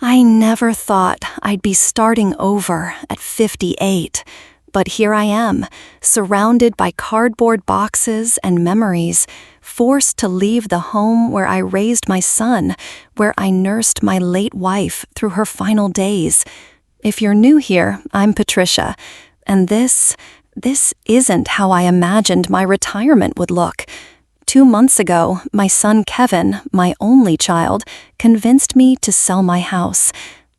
I never thought I'd be starting over at 58, but here I am, surrounded by cardboard boxes and memories, forced to leave the home where I raised my son, where I nursed my late wife through her final days. If you're new here, I'm Patricia, and this isn't how I imagined my retirement would look. 2 months ago, my son Kevin, my only child, convinced me to sell my house.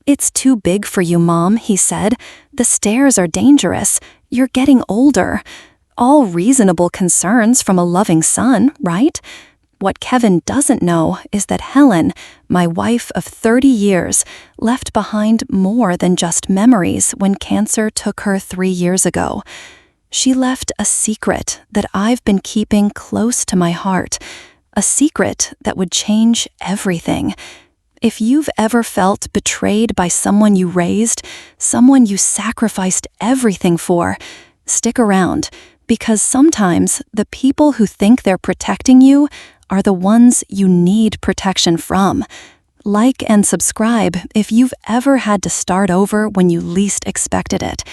"It's too big for you, Mom," he said. "The stairs are dangerous. You're getting older." All reasonable concerns from a loving son, right? What Kevin doesn't know is that Helen, my wife of 30 years, left behind more than just memories when cancer took her 3 years ago. She left a secret that I've been keeping close to my heart, a secret that would change everything. If you've ever felt betrayed by someone you raised, someone you sacrificed everything for, stick around, because sometimes the people who think they're protecting you are the ones you need protection from. Like and subscribe if you've ever had to start over when you least expected it.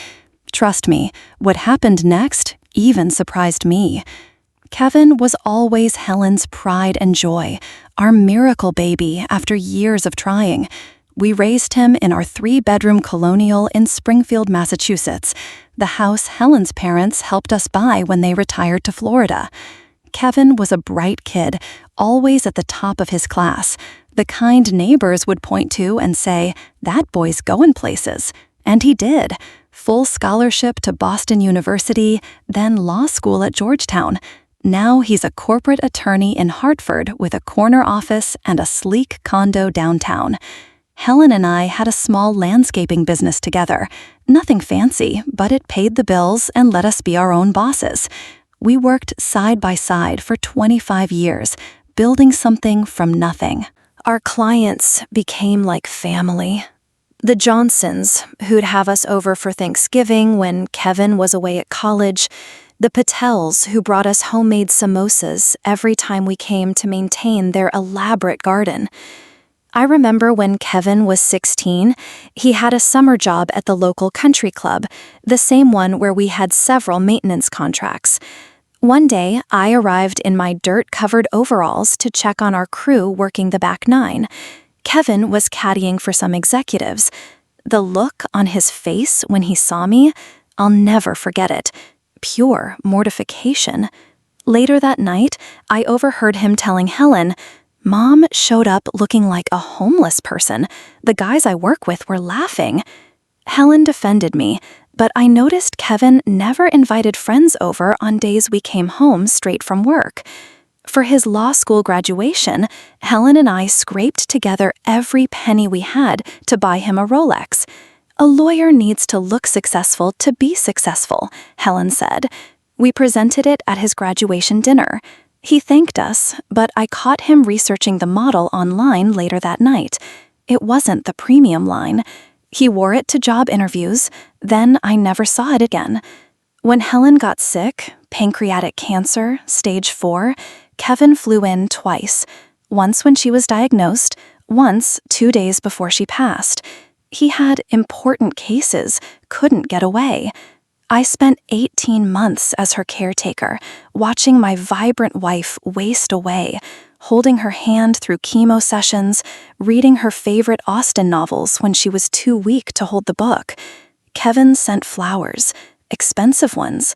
Trust me, what happened next even surprised me. Kevin was always Helen's pride and joy, our miracle baby after years of trying. We raised him in our 3-bedroom colonial in Springfield, Massachusetts, the house Helen's parents helped us buy when they retired to Florida. Kevin was a bright kid, always at the top of his class, the kind neighbors would point to and say, "That boy's going places." And he did. Full scholarship to Boston University, then law school at Georgetown. Now he's a corporate attorney in Hartford with a corner office and a sleek condo downtown. Helen and I had a small landscaping business together. Nothing fancy, but it paid the bills and let us be our own bosses. We worked side by side for 25 years, building something from nothing. Our clients became like family. The Johnsons, who'd have us over for Thanksgiving when Kevin was away at college. The Patels, who brought us homemade samosas every time we came to maintain their elaborate garden. I remember when Kevin was 16, he had a summer job at the local country club, the same one where we had several maintenance contracts. One day, I arrived in my dirt-covered overalls to check on our crew working the back nine. Kevin was caddying for some executives. The look on his face when he saw me, I'll never forget it. Pure mortification. Later that night, I overheard him telling Helen, "Mom showed up looking like a homeless person. The guys I work with were laughing." Helen defended me, but I noticed Kevin never invited friends over on days we came home straight from work. For his law school graduation, Helen and I scraped together every penny we had to buy him a Rolex. "A lawyer needs to look successful to be successful," Helen said. We presented it at his graduation dinner. He thanked us, but I caught him researching the model online later that night. It wasn't the premium line. He wore it to job interviews, then I never saw it again. When Helen got sick, pancreatic cancer, stage 4, Kevin flew in twice. Once when she was diagnosed, once 2 days before she passed. He had important cases, couldn't get away. I spent 18 months as her caretaker, watching my vibrant wife waste away, holding her hand through chemo sessions, reading her favorite Austen novels when she was too weak to hold the book. Kevin sent flowers, expensive ones.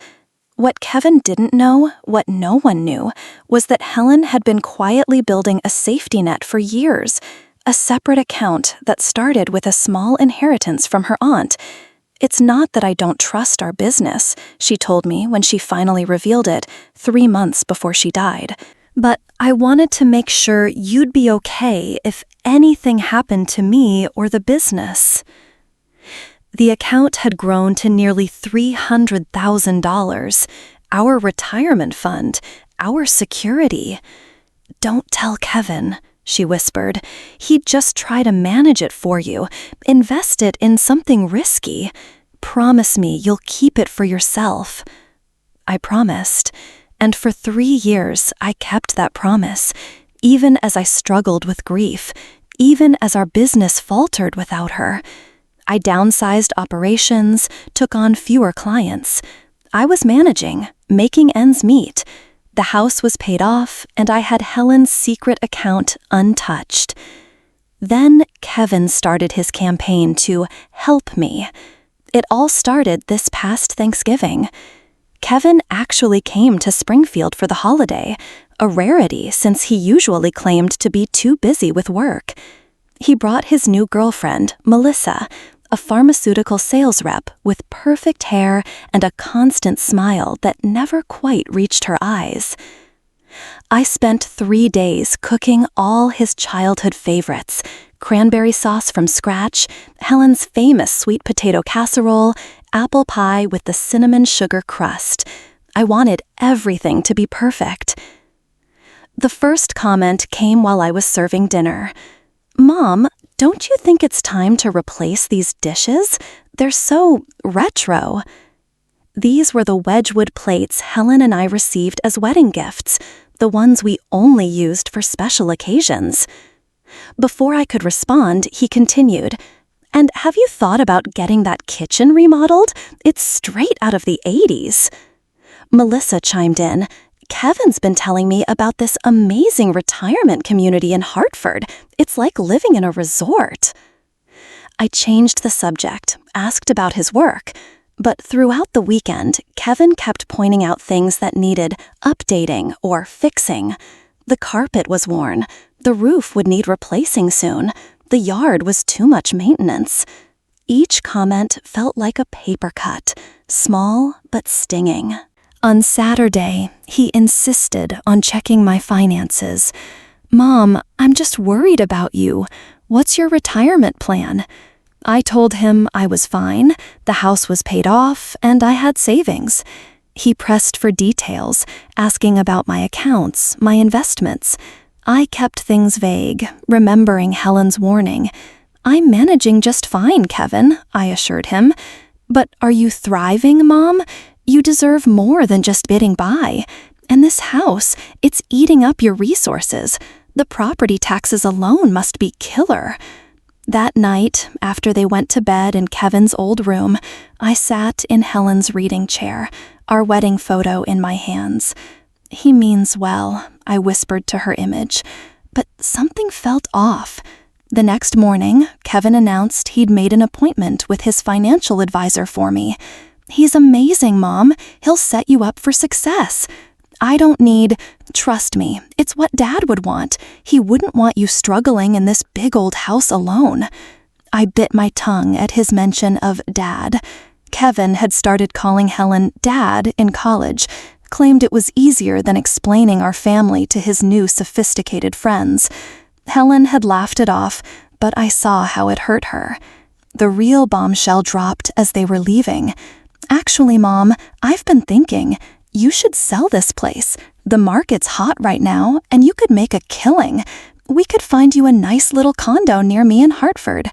What Kevin didn't know, what no one knew, was that Helen had been quietly building a safety net for years, a separate account that started with a small inheritance from her aunt. "It's not that I don't trust our business," she told me when she finally revealed it 3 months before she died. "But I wanted to make sure you'd be okay if anything happened to me or the business." The account had grown to nearly $300,000, our retirement fund, our security. "Don't tell Kevin," she whispered. "He'd just try to manage it for you, invest it in something risky. Promise me you'll keep it for yourself." I promised, and for 3 years I kept that promise, even as I struggled with grief, even as our business faltered without her. I downsized operations, took on fewer clients. I was managing, making ends meet. The house was paid off, and I had Helen's secret account untouched. Then Kevin started his campaign to help me. It all started this past Thanksgiving. Kevin actually came to Springfield for the holiday, a rarity since he usually claimed to be too busy with work. He brought his new girlfriend, Melissa, a pharmaceutical sales rep with perfect hair and a constant smile that never quite reached her eyes. I spent 3 days cooking all his childhood favorites: cranberry sauce from scratch, Helen's famous sweet potato casserole, apple pie with the cinnamon sugar crust. I wanted everything to be perfect. The first comment came while I was serving dinner. "Mom, don't you think it's time to replace these dishes? They're so retro." These were the Wedgwood plates Helen and I received as wedding gifts, the ones we only used for special occasions. Before I could respond, he continued, "And have you thought about getting that kitchen remodeled? It's straight out of the 80s. Melissa chimed in, "Kevin's been telling me about this amazing retirement community in Hartford. It's like living in a resort." I changed the subject, asked about his work, but throughout the weekend, Kevin kept pointing out things that needed updating or fixing. The carpet was worn. The roof would need replacing soon. The yard was too much maintenance. Each comment felt like a paper cut, small but stinging. On Saturday, he insisted on checking my finances. "Mom, I'm just worried about you. What's your retirement plan?" I told him I was fine, the house was paid off, and I had savings. He pressed for details, asking about my accounts, my investments. I kept things vague, remembering Helen's warning. "I'm managing just fine, Kevin," I assured him. "But are you thriving, Mom? You deserve more than just getting by. And this house, it's eating up your resources. The property taxes alone must be killer." That night, after they went to bed in Kevin's old room, I sat in Helen's reading chair, our wedding photo in my hands. "He means well," I whispered to her image, but something felt off. The next morning, Kevin announced he'd made an appointment with his financial advisor for me. "He's amazing, Mom. He'll set you up for success. I don't need, trust me, it's what Dad would want. He wouldn't want you struggling in this big old house alone." I bit my tongue at his mention of Dad. Kevin had started calling Helen Dad in college, claimed it was easier than explaining our family to his new sophisticated friends. Helen had laughed it off, but I saw how it hurt her. The real bombshell dropped as they were leaving. "Actually, Mom, I've been thinking, you should sell this place. The market's hot right now, and you could make a killing. We could find you a nice little condo near me in Hartford.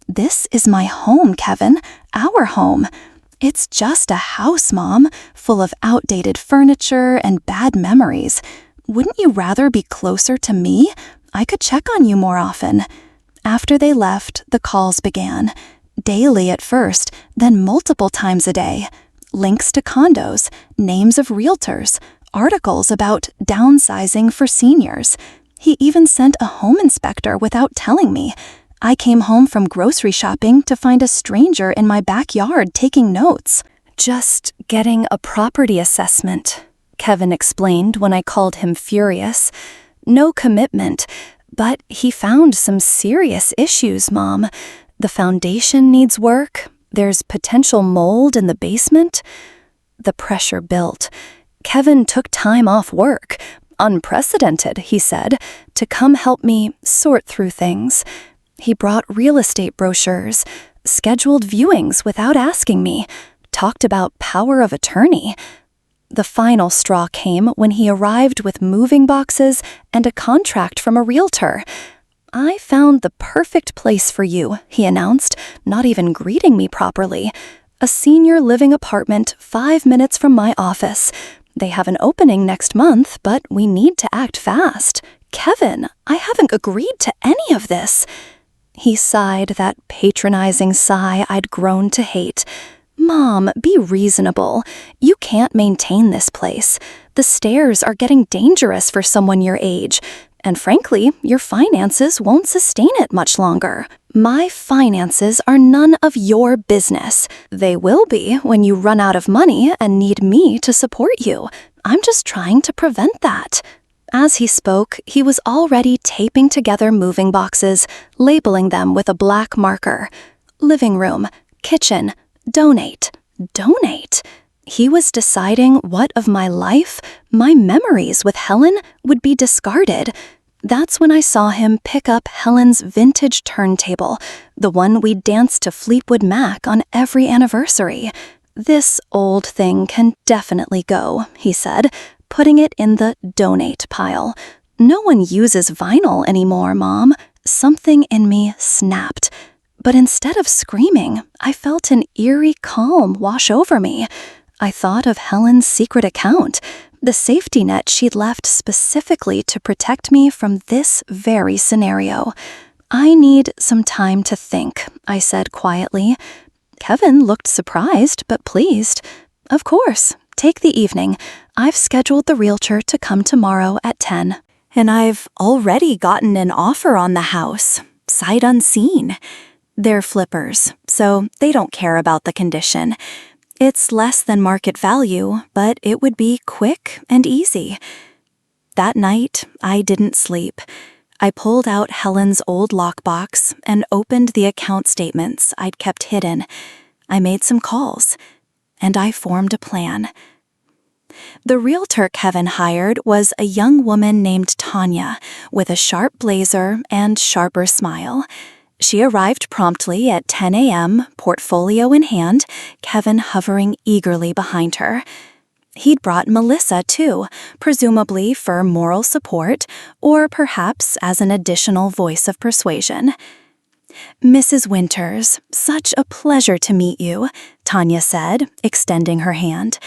This is my home, Kevin, our home. It's just a house, Mom, full of outdated furniture and bad memories. Wouldn't you rather be closer to me? I could check on you more often." After they left, the calls began. Daily at first, then multiple times a day. Links to condos, names of realtors, articles about downsizing for seniors. He even sent a home inspector without telling me. I came home from grocery shopping to find a stranger in my backyard taking notes. "Just getting a property assessment," Kevin explained when I called him furious. "No commitment, but he found some serious issues, Mom. The foundation needs work. There's potential mold in the basement." The pressure built. Kevin took time off work, unprecedented, he said, to come help me sort through things. He brought real estate brochures, scheduled viewings without asking me, talked about power of attorney. The final straw came when he arrived with moving boxes and a contract from a realtor. "I found the perfect place for you," he announced, not even greeting me properly. "A senior living apartment 5 minutes from my office. They have an opening next month, but we need to act fast. Kevin, I haven't agreed to any of this. He sighed, that patronizing sigh I'd grown to hate. Mom, be reasonable. You can't maintain this place. The stairs are getting dangerous for someone your age. And frankly, your finances won't sustain it much longer. My finances are none of your business. They will be when you run out of money and need me to support you. I'm just trying to prevent that. As he spoke, he was already taping together moving boxes, labeling them with a black marker. Living room, kitchen, donate, donate. He was deciding what of my life, my memories with Helen, would be discarded. That's when I saw him pick up Helen's vintage turntable, the one we danced to Fleetwood Mac on every anniversary. This old thing can definitely go, he said, putting it in the donate pile. No one uses vinyl anymore, Mom. Something in me snapped. But instead of screaming, I felt an eerie calm wash over me. I thought of Helen's secret account, the safety net she'd left specifically to protect me from this very scenario. I need some time to think, I said quietly. Kevin looked surprised but pleased. Of course, take the evening. I've scheduled the realtor to come tomorrow at 10. And I've already gotten an offer on the house, sight unseen. They're flippers, so they don't care about the condition. It's less than market value, but it would be quick and easy. That night, I didn't sleep. I pulled out Helen's old lockbox and opened the account statements I'd kept hidden. I made some calls, and I formed a plan. The realtor Kevin hired was a young woman named Tanya, with a sharp blazer and sharper smile. She arrived promptly at 10 a.m., portfolio in hand, Kevin hovering eagerly behind her. He'd brought Melissa, too, presumably for moral support, or perhaps as an additional voice of persuasion. Mrs. Winters, such a pleasure to meet you, Tanya said, extending her hand.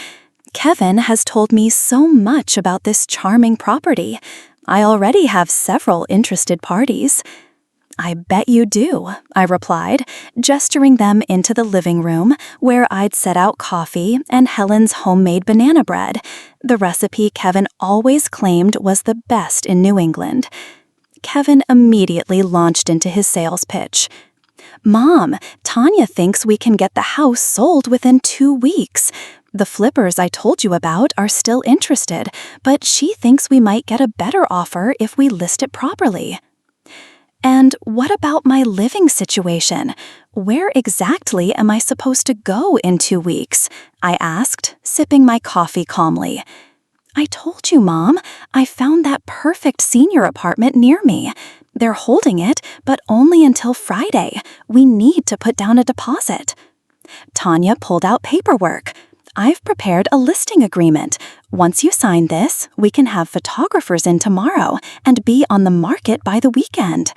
Kevin has told me so much about this charming property. I already have several interested parties. I bet you do, I replied, gesturing them into the living room where I'd set out coffee and Helen's homemade banana bread, the recipe Kevin always claimed was the best in New England. Kevin immediately launched into his sales pitch. Mom, Tanya thinks we can get the house sold within 2 weeks. The flippers I told you about are still interested, but she thinks we might get a better offer if we list it properly. And what about my living situation? Where exactly am I supposed to go in 2 weeks? I asked, sipping my coffee calmly. I told you, Mom, I found that perfect senior apartment near me. They're holding it, but only until Friday. We need to put down a deposit. Tanya pulled out paperwork. I've prepared a listing agreement. Once you sign this, we can have photographers in tomorrow and be on the market by the weekend.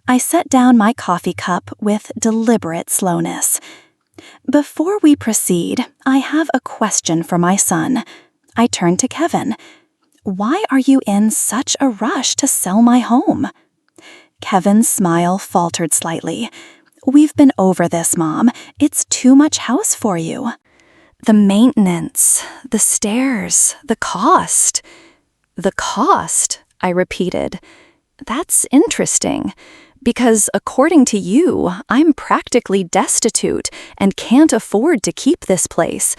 I set down my coffee cup with deliberate slowness. Before we proceed, I have a question for my son. I turned to Kevin. Why are you in such a rush to sell my home? Kevin's smile faltered slightly. We've been over this, Mom. It's too much house for you. The maintenance, the stairs, the cost. The cost, I repeated. That's interesting, because according to you, I'm practically destitute and can't afford to keep this place.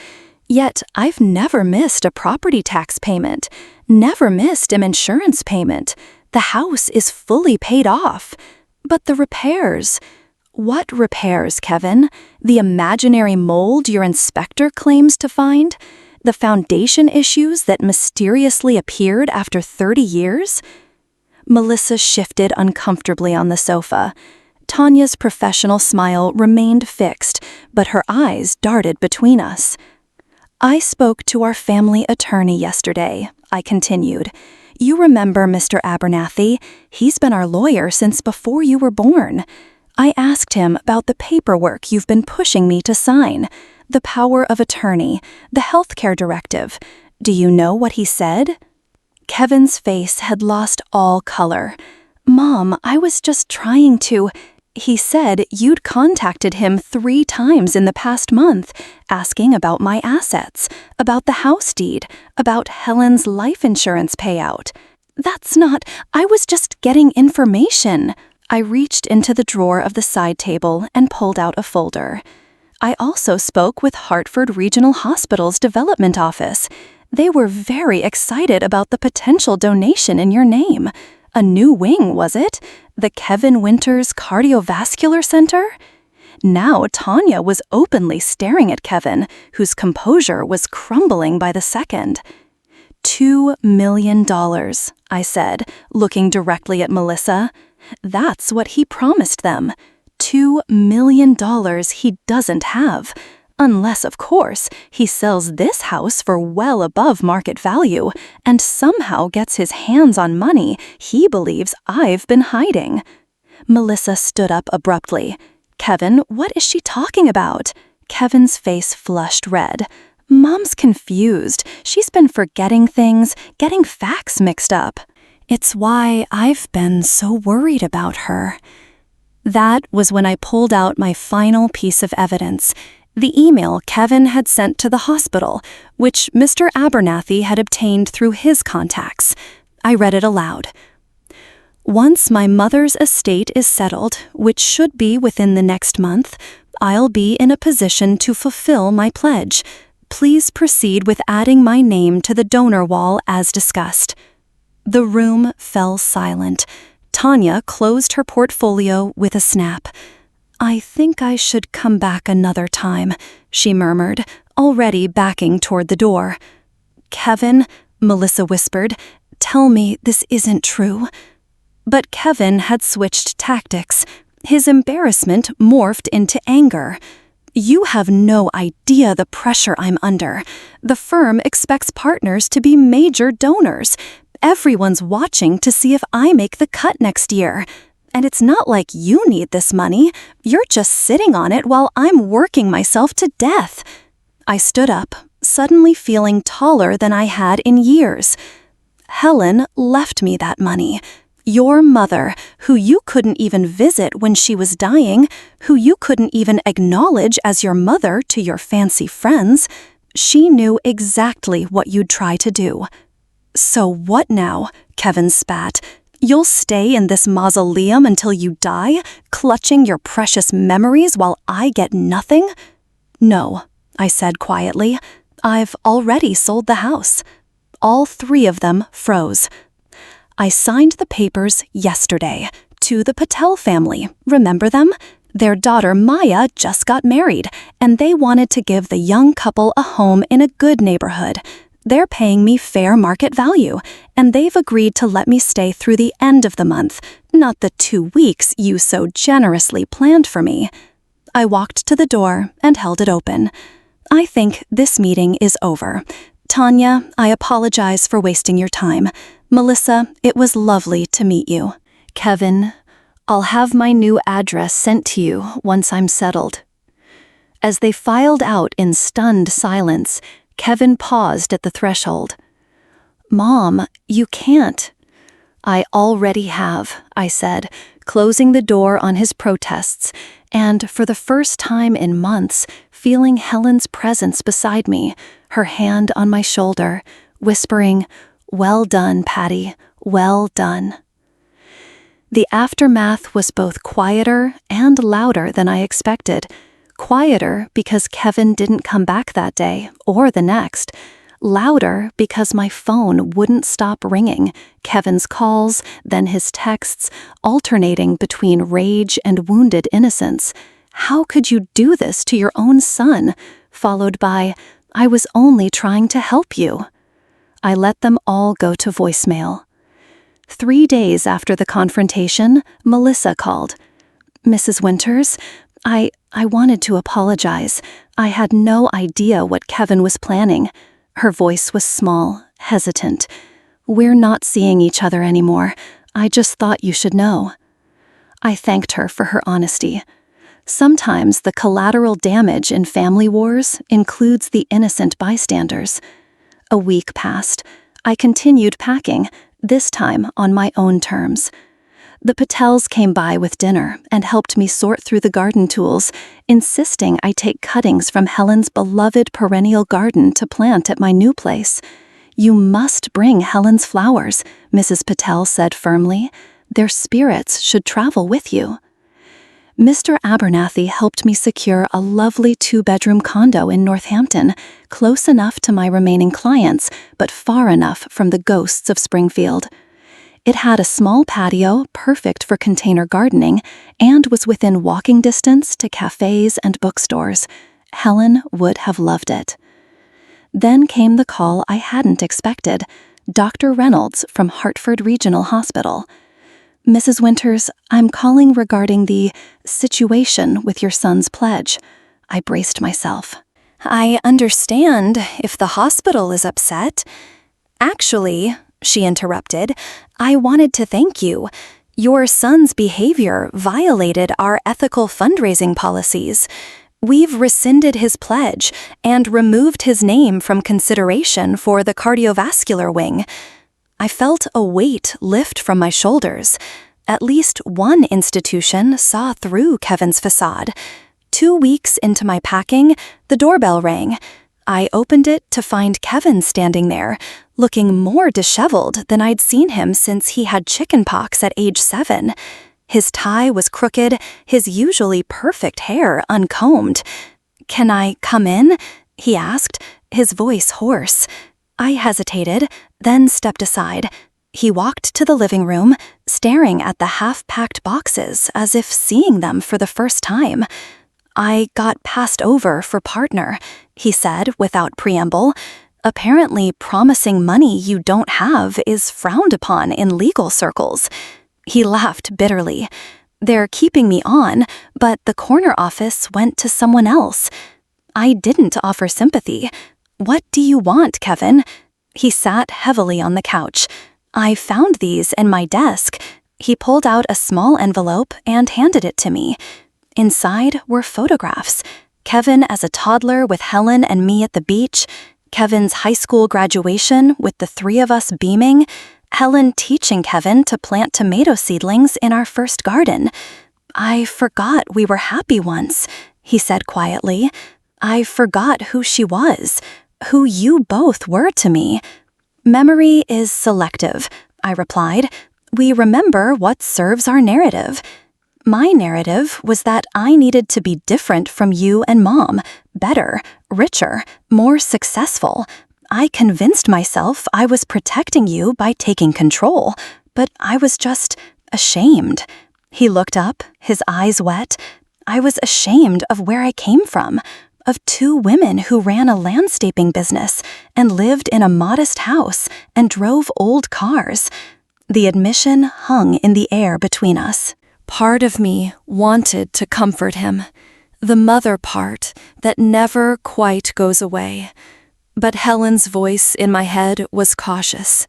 Yet I've never missed a property tax payment, never missed an insurance payment. The house is fully paid off. But the repairs... What repairs, Kevin? The imaginary mold your inspector claims to find? The foundation issues that mysteriously appeared after 30 years? Melissa shifted uncomfortably on the sofa. Tanya's professional smile remained fixed, but her eyes darted between us. I spoke to our family attorney yesterday, I continued. You remember Mr. Abernathy? He's been our lawyer since before you were born. I asked him about the paperwork you've been pushing me to sign, the power of attorney, the healthcare directive. Do you know what he said? Kevin's face had lost all color. "Mom, I was just trying to—" He said you'd contacted him 3 times in the past month, asking about my assets, about the house deed, about Helen's life insurance payout. "That's not— I was just getting information." I reached into the drawer of the side table and pulled out a folder. "I also spoke with Hartford Regional Hospital's development office. They were very excited about the potential donation in your name. A new wing, was it? The Kevin Winters Cardiovascular Center?" Now Tanya was openly staring at Kevin, whose composure was crumbling by the second. $2 million, I said, looking directly at Melissa. That's what he promised them. $2 million he doesn't have. Unless, of course, he sells this house for well above market value and somehow gets his hands on money he believes I've been hiding. Melissa stood up abruptly. "Kevin, what is she talking about?" Kevin's face flushed red. "Mom's confused. She's been forgetting things, getting facts mixed up. It's why I've been so worried about her." That was when I pulled out my final piece of evidence, the email Kevin had sent to the hospital, which Mr. Abernathy had obtained through his contacts. I read it aloud. "Once my mother's estate is settled, which should be within the next month, I'll be in a position to fulfill my pledge. Please proceed with adding my name to the donor wall as discussed." The room fell silent. Tanya closed her portfolio with a snap. "I think I should come back another time," she murmured, already backing toward the door. "Kevin," Melissa whispered, "tell me this isn't true." But Kevin had switched tactics. His embarrassment morphed into anger. "You have no idea the pressure I'm under. The firm expects partners to be major donors. Everyone's watching to see if I make the cut next year. And it's not like you need this money. You're just sitting on it while I'm working myself to death." I stood up, suddenly feeling taller than I had in years. "Helen left me that money. Your mother, who you couldn't even visit when she was dying, who you couldn't even acknowledge as your mother to your fancy friends, she knew exactly what you'd try to do." "So what now?" Kevin spat. "You'll stay in this mausoleum until you die, clutching your precious memories while I get nothing?" "No," I said quietly. "I've already sold the house." All 3 of them froze. "I signed the papers yesterday to the Patel family. Remember them? Their daughter Maya just got married, and they wanted to give the young couple a home in a good neighborhood. They're paying me fair market value, and they've agreed to let me stay through the end of the month, not the 2 weeks you so generously planned for me." I walked to the door and held it open. "I think this meeting is over. Tanya, I apologize for wasting your time. Melissa, it was lovely to meet you. Kevin, I'll have my new address sent to you once I'm settled." As they filed out in stunned silence, Kevin paused at the threshold. "Mom, you can't." "I already have," I said, closing the door on his protests, and for the first time in months, feeling Helen's presence beside me, her hand on my shoulder, whispering, "Well done, Patty, well done." The aftermath was both quieter and louder than I expected. Quieter because Kevin didn't come back that day, or the next. Louder because my phone wouldn't stop ringing, Kevin's calls, then his texts, alternating between rage and wounded innocence. "How could you do this to your own son?" Followed by, "I was only trying to help you." I let them all go to voicemail. 3 days after the confrontation, Melissa called. "Mrs. Winters, I wanted to apologize. I had no idea what Kevin was planning." Her voice was small, hesitant. "We're not seeing each other anymore. I just thought you should know." I thanked her for her honesty. Sometimes the collateral damage in family wars includes the innocent bystanders. A week passed. I continued packing, this time on my own terms. The Patels came by with dinner and helped me sort through the garden tools, insisting I take cuttings from Helen's beloved perennial garden to plant at my new place. "You must bring Helen's flowers," Mrs. Patel said firmly. "Their spirits should travel with you." Mr. Abernathy helped me secure a lovely 2-bedroom condo in Northampton, close enough to my remaining clients, but far enough from the ghosts of Springfield. It had a small patio, perfect for container gardening, and was within walking distance to cafes and bookstores. Helen would have loved it. Then came the call I hadn't expected, Dr. Reynolds from Hartford Regional Hospital. "Mrs. Winters, I'm calling regarding the situation with your son's pledge." I braced myself. "I understand if the hospital is upset." "Actually," she interrupted, "I wanted to thank you. Your son's behavior violated our ethical fundraising policies. We've rescinded his pledge and removed his name from consideration for the cardiovascular wing." I felt a weight lift from my shoulders. At least one institution saw through Kevin's facade. 2 weeks into my packing, the doorbell rang. I opened it to find Kevin standing there, looking more disheveled than I'd seen him since he had chickenpox at age 7. His tie was crooked, his usually perfect hair uncombed. "Can I come in?" he asked, his voice hoarse. I hesitated, then stepped aside. He walked to the living room, staring at the half-packed boxes as if seeing them for the first time. "I got passed over for partner," he said without preamble. "Apparently promising money you don't have is frowned upon in legal circles." He laughed bitterly. "They're keeping me on, but the corner office went to someone else." I didn't offer sympathy. "What do you want, Kevin?" He sat heavily on the couch. "I found these in my desk." He pulled out a small envelope and handed it to me. Inside were photographs. Kevin as a toddler with Helen and me at the beach, Kevin's high school graduation with the 3 of us beaming, Helen teaching Kevin to plant tomato seedlings in our first garden. "I forgot we were happy once," he said quietly. "I forgot who she was, who you both were to me." "Memory is selective," I replied. "We remember what serves our narrative." My narrative was that I needed to be different from you and Mom, better, richer, more successful. I convinced myself I was protecting you by taking control, but I was just ashamed. He looked up, his eyes wet. I was ashamed of where I came from, of 2 women who ran a landscaping business and lived in a modest house and drove old cars. The admission hung in the air between us. Part of me wanted to comfort him, the mother part that never quite goes away. But Helen's voice in my head was cautious.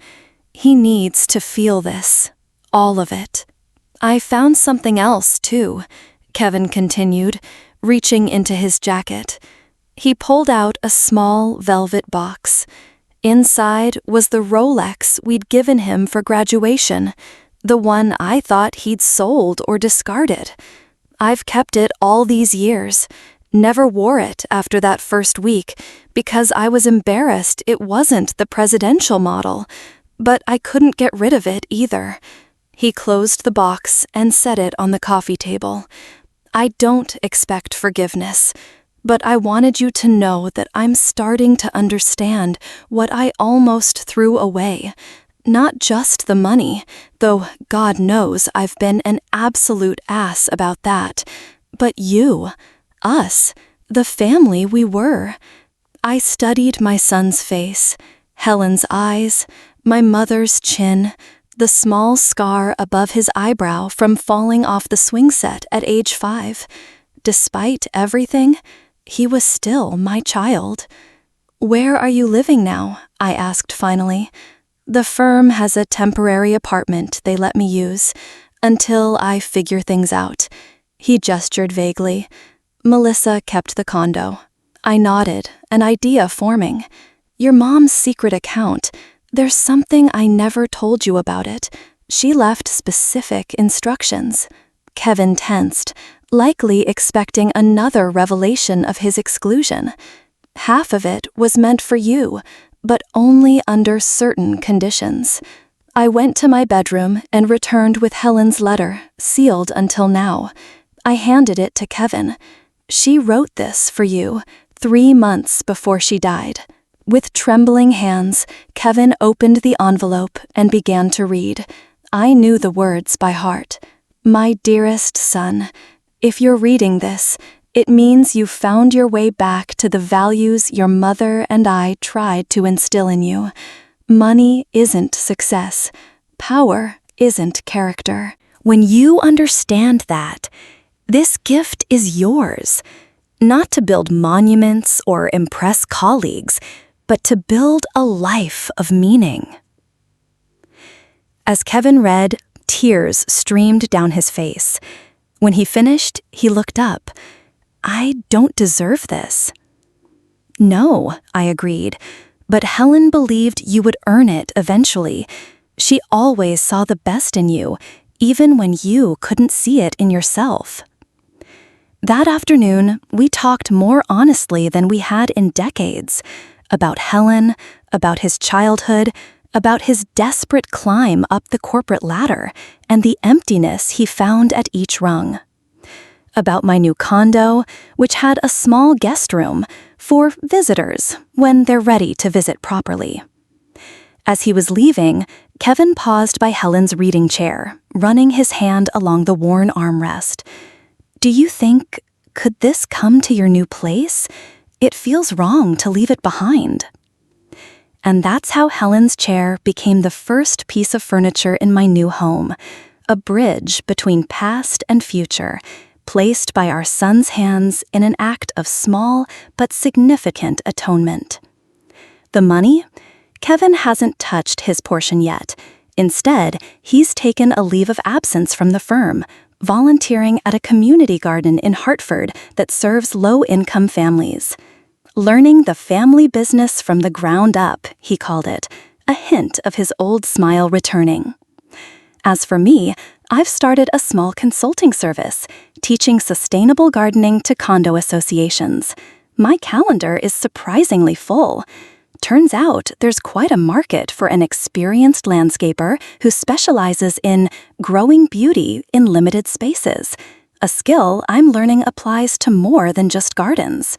"He needs to feel this, all of it." "I found something else, too," Kevin continued, reaching into his jacket. He pulled out a small velvet box. Inside was the Rolex we'd given him for graduation, the one I thought he'd sold or discarded. I've kept it all these years, never wore it after that first week because I was embarrassed it wasn't the presidential model, but I couldn't get rid of it either. He closed the box and set it on the coffee table. "I don't expect forgiveness, but I wanted you to know that I'm starting to understand what I almost threw away. Not just the money, though God knows I've been an absolute ass about that, but you, us, the family we were." I studied my son's face, Helen's eyes, my mother's chin, the small scar above his eyebrow from falling off the swing set at age 5. Despite everything, he was still my child. "Where are you living now?" I asked finally. "The firm has a temporary apartment they let me use, until I figure things out." He gestured vaguely. "Melissa kept the condo." I nodded, an idea forming. "Your mom's secret account. There's something I never told you about it. She left specific instructions. Kevin tensed, likely expecting another revelation of his exclusion. Half of it was meant for you, but only under certain conditions. I went to my bedroom and returned with Helen's letter, sealed until now. I handed it to Kevin. She wrote this for you 3 months before she died. With trembling hands, Kevin opened the envelope and began to read. I knew the words by heart. My dearest son, if you're reading this, it means you found your way back to the values your mother and I tried to instill in you. Money isn't success. Power isn't character. When you understand that, this gift is yours. Not to build monuments or impress colleagues, but to build a life of meaning. As Kevin read, tears streamed down his face. When he finished, he looked up. I don't deserve this. No, I agreed, but Helen believed you would earn it eventually. She always saw the best in you, even when you couldn't see it in yourself. That afternoon, we talked more honestly than we had in decades. About Helen, about his childhood, about his desperate climb up the corporate ladder, and the emptiness he found at each rung. About my new condo, which had a small guest room for visitors when they're ready to visit properly. As he was leaving, Kevin paused by Helen's reading chair, running his hand along the worn armrest. Do you think, could this come to your new place? It feels wrong to leave it behind. And that's how Helen's chair became the first piece of furniture in my new home, a bridge between past and future, placed by our son's hands in an act of small but significant atonement. The money? Kevin hasn't touched his portion yet. Instead, he's taken a leave of absence from the firm, volunteering at a community garden in Hartford that serves low-income families. Learning the family business from the ground up, he called it, a hint of his old smile returning. As for me, I've started a small consulting service, teaching sustainable gardening to condo associations. My calendar is surprisingly full. Turns out there's quite a market for an experienced landscaper who specializes in growing beauty in limited spaces, a skill I'm learning applies to more than just gardens.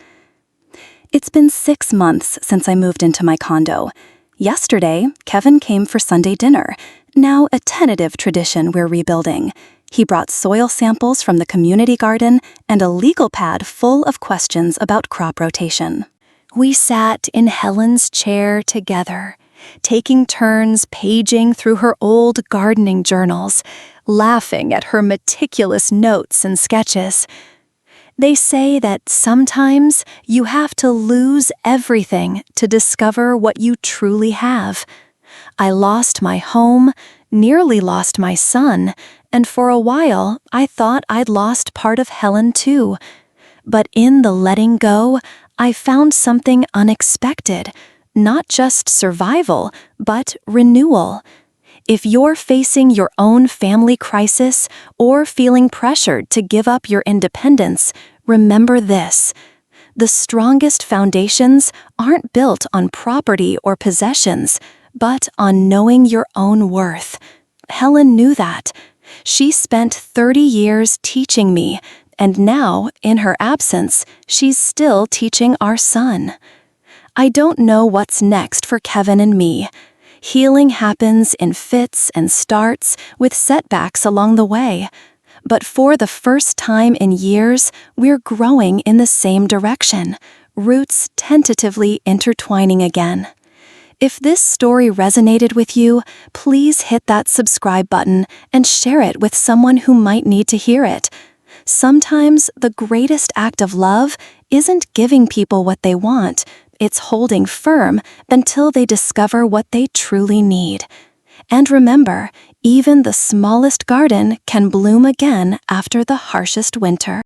It's been 6 months since I moved into my condo. Yesterday, Kevin came for Sunday dinner, now a tentative tradition we're rebuilding. He brought soil samples from the community garden and a legal pad full of questions about crop rotation. We sat in Helen's chair together, taking turns paging through her old gardening journals, laughing at her meticulous notes and sketches. They say that sometimes you have to lose everything to discover what you truly have. I lost my home, nearly lost my son, and for a while I thought I'd lost part of Helen too. But in the letting go, I found something unexpected, not just survival, but renewal. If you're facing your own family crisis or feeling pressured to give up your independence, remember this. The strongest foundations aren't built on property or possessions, but on knowing your own worth. Helen knew that. She spent 30 years teaching me, and now, in her absence, she's still teaching our son. I don't know what's next for Kevin and me. Healing happens in fits and starts with setbacks along the way. But for the first time in years, we're growing in the same direction, roots tentatively intertwining again. If this story resonated with you, please hit that subscribe button and share it with someone who might need to hear it. Sometimes the greatest act of love isn't giving people what they want, it's holding firm until they discover what they truly need. And remember, even the smallest garden can bloom again after the harshest winter.